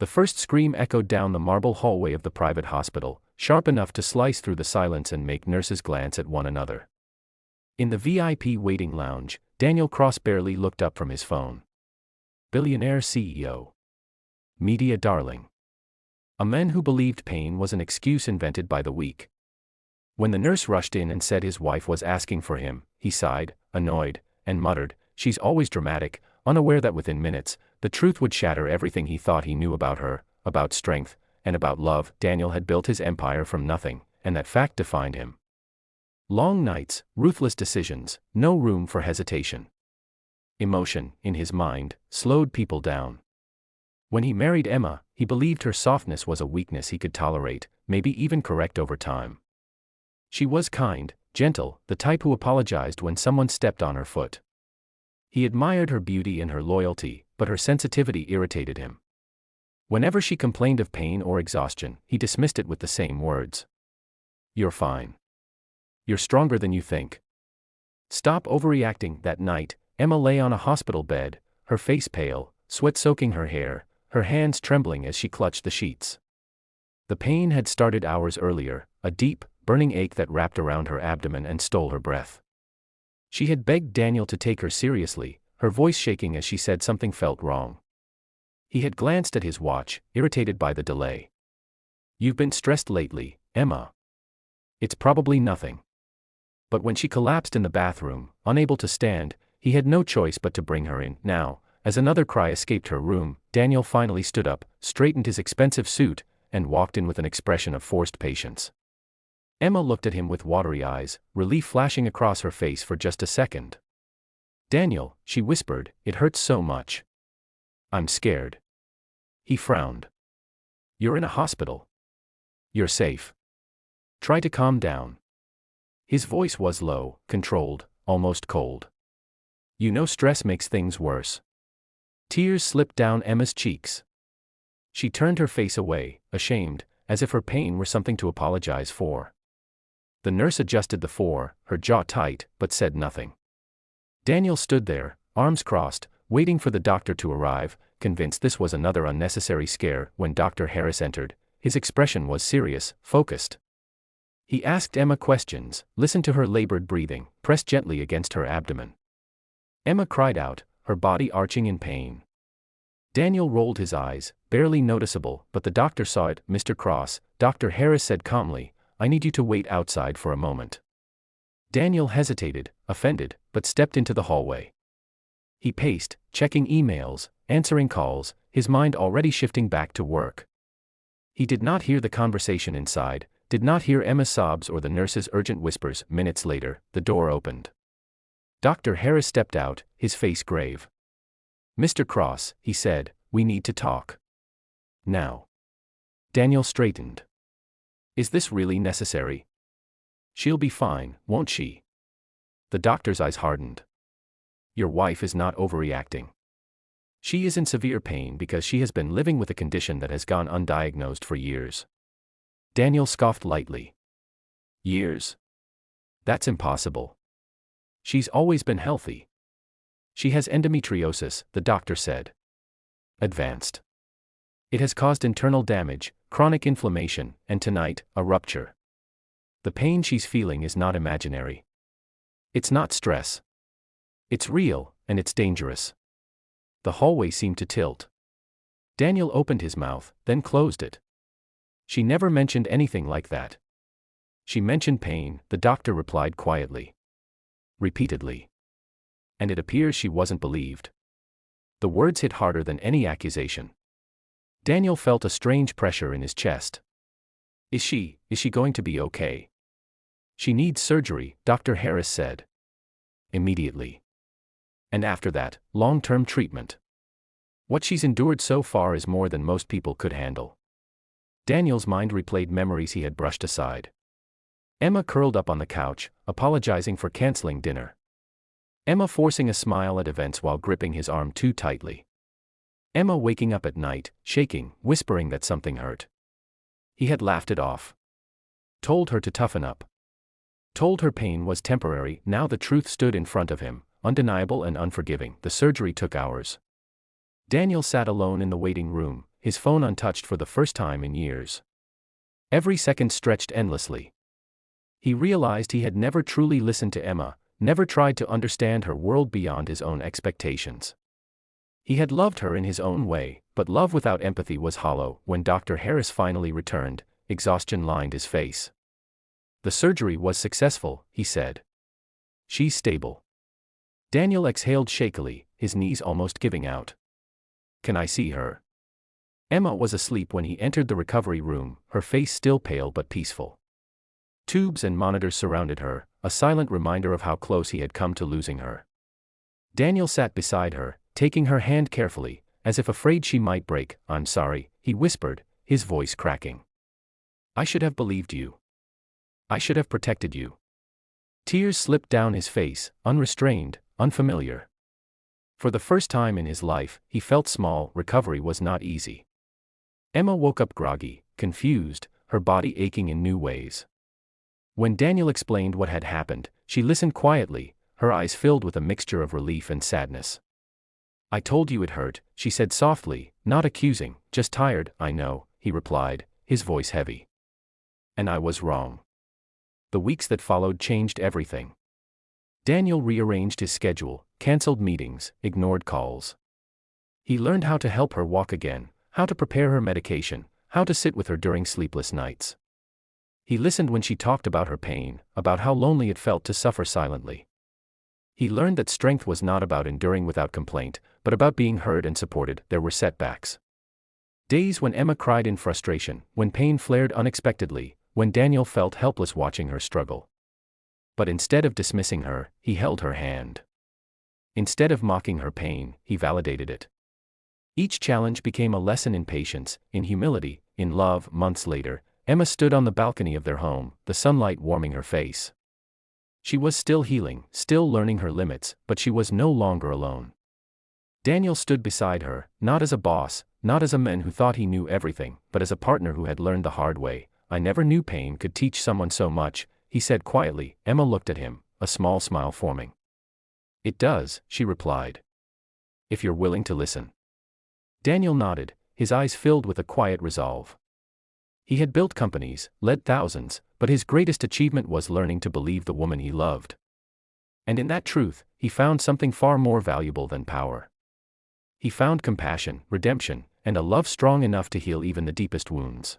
The first scream echoed down the marble hallway of the private hospital, sharp enough to slice through the silence and make nurses glance at one another. In the VIP waiting lounge, Daniel Cross barely looked up from his phone. Billionaire CEO. Media darling. A man who believed pain was an excuse invented by the weak. When the nurse rushed in and said his wife was asking for him, he sighed, annoyed, and muttered, "She's always dramatic," unaware that within minutes, the truth would shatter everything he thought he knew about her, about strength, and about love. Daniel had built his empire from nothing, and that fact defined him. Long nights, ruthless decisions, no room for hesitation. Emotion, in his mind, slowed people down. When he married Emma, he believed her softness was a weakness he could tolerate, maybe even correct over time. She was kind, gentle, the type who apologized when someone stepped on her foot. He admired her beauty and her loyalty, but her sensitivity irritated him. Whenever she complained of pain or exhaustion, he dismissed it with the same words. "You're fine. You're stronger than you think." Stop overreacting. That night, Emma lay on a hospital bed, her face pale, sweat soaking her hair, her hands trembling as she clutched the sheets. The pain had started hours earlier, a deep, burning ache that wrapped around her abdomen and stole her breath. She had begged Daniel to take her seriously, her voice shaking as she said something felt wrong. He had glanced at his watch, irritated by the delay. "You've been stressed lately, Emma." "It's probably nothing." But when she collapsed in the bathroom, unable to stand, he had no choice but to bring her in. Now, as another cry escaped her room, Daniel finally stood up, straightened his expensive suit, and walked in with an expression of forced patience. Emma looked at him with watery eyes, relief flashing across her face for just a second. "Daniel," she whispered, "it hurts so much." "I'm scared." He frowned. "You're in a hospital. You're safe. Try to calm down." His voice was low, controlled, almost cold. "You know stress makes things worse." Tears slipped down Emma's cheeks. She turned her face away, ashamed, as if her pain were something to apologize for. The nurse adjusted the four, her jaw tight, but said nothing. Daniel stood there, arms crossed, waiting for the doctor to arrive, convinced this was another unnecessary scare. When Dr. Harris entered, his expression was serious, focused. He asked Emma questions, listened to her labored breathing, pressed gently against her abdomen. Emma cried out, her body arching in pain. Daniel rolled his eyes, barely noticeable, but the doctor saw it. "Mr. Cross," Dr. Harris said calmly, "I need you to wait outside for a moment." Daniel hesitated, offended, but stepped into the hallway. He paced, checking emails, answering calls, his mind already shifting back to work. He did not hear the conversation inside, did not hear Emma's sobs or the nurse's urgent whispers. Minutes later, the door opened. Dr. Harris stepped out, his face grave. "Mr. Cross," he said, "we need to talk. Now." Daniel straightened. "Is this really necessary?" "She'll be fine, won't she?" The doctor's eyes hardened. "Your wife is not overreacting. She is in severe pain because she has been living with a condition that has gone undiagnosed for years." Daniel scoffed lightly. "Years? That's impossible. She's always been healthy." "She has endometriosis," the doctor said. "Advanced. It has caused internal damage, chronic inflammation, and tonight, a rupture. The pain she's feeling is not imaginary. It's not stress. It's real, and it's dangerous." The hallway seemed to tilt. Daniel opened his mouth, then closed it. "She never mentioned anything like that." "She mentioned pain," the doctor replied quietly. "Repeatedly. And it appears she wasn't believed." The words hit harder than any accusation. Daniel felt a strange pressure in his chest. Is she going to be okay?" "She needs surgery," Dr. Harris said. "Immediately. And after that, long-term treatment. What she's endured so far is more than most people could handle." Daniel's mind replayed memories he had brushed aside. Emma curled up on the couch, apologizing for canceling dinner. Emma forcing a smile at events while gripping his arm too tightly. Emma waking up at night, shaking, whispering that something hurt. He had laughed it off. Told her to toughen up. Told her pain was temporary. Now the truth stood in front of him, undeniable and unforgiving. The surgery took hours. Daniel sat alone in the waiting room, his phone untouched for the first time in years. Every second stretched endlessly. He realized he had never truly listened to Emma, never tried to understand her world beyond his own expectations. He had loved her in his own way, but love without empathy was hollow. When Dr. Harris finally returned, exhaustion lined his face. "The surgery was successful," he said. "She's stable." Daniel exhaled shakily, his knees almost giving out. "Can I see her?" Emma was asleep when he entered the recovery room, her face still pale but peaceful. Tubes and monitors surrounded her, a silent reminder of how close he had come to losing her. Daniel sat beside her, taking her hand carefully, as if afraid she might break. "I'm sorry," he whispered, his voice cracking. "I should have believed you. I should have protected you." Tears slipped down his face, unrestrained, unfamiliar. For the first time in his life, he felt small. Recovery was not easy. Emma woke up groggy, confused, her body aching in new ways. When Daniel explained what had happened, she listened quietly, her eyes filled with a mixture of relief and sadness. "I told you it hurt," she said softly, not accusing, "just tired." "I know," he replied, his voice heavy. "And I was wrong." The weeks that followed changed everything. Daniel rearranged his schedule, canceled meetings, ignored calls. He learned how to help her walk again, how to prepare her medication, how to sit with her during sleepless nights. He listened when she talked about her pain, about how lonely it felt to suffer silently. He learned that strength was not about enduring without complaint, but about being heard and supported. There were setbacks. Days when Emma cried in frustration, when pain flared unexpectedly, when Daniel felt helpless watching her struggle. But instead of dismissing her, he held her hand. Instead of mocking her pain, he validated it. Each challenge became a lesson in patience, in humility, in love. Months later, Emma stood on the balcony of their home, the sunlight warming her face. She was still healing, still learning her limits, but she was no longer alone. Daniel stood beside her, not as a boss, not as a man who thought he knew everything, but as a partner who had learned the hard way. "I never knew pain could teach someone so much," he said quietly. Emma looked at him, a small smile forming. "It does," she replied. "If you're willing to listen." Daniel nodded, his eyes filled with a quiet resolve. He had built companies, led thousands, but his greatest achievement was learning to believe the woman he loved. And in that truth, he found something far more valuable than power. He found compassion, redemption, and a love strong enough to heal even the deepest wounds.